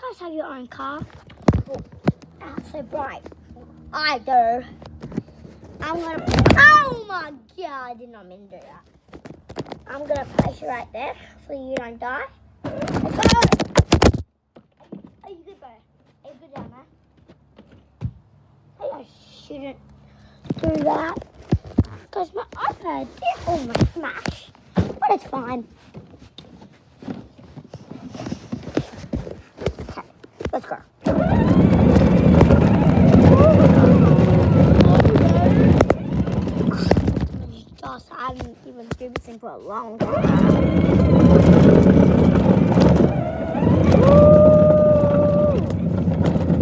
guys have your own car? Well, so bright. I do. I'm gonna. Oh my god! I did not mean to do that. I'm gonna place you right there so you don't die. Let's go. Are you good, bro? Are you good down there? Hey, I shouldn't do that because my iPad did almost smash, but it's fine. Okay, let's go. I haven't even do this thing for a long time.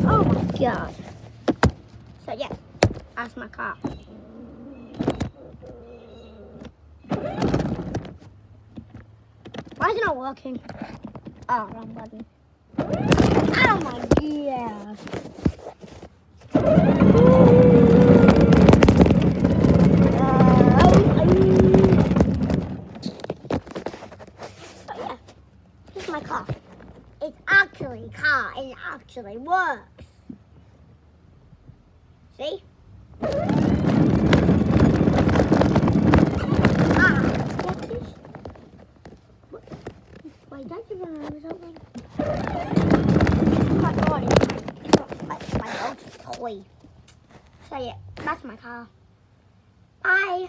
Oh my god. So yeah, that's my car. Why is it not working? Oh, wrong button. Oh my god. My car. It's actually a car and it actually works. See? What's this? Wait, don't you remember something? Oh my god, it's my dog's toy. So yeah, that's my car. Bye.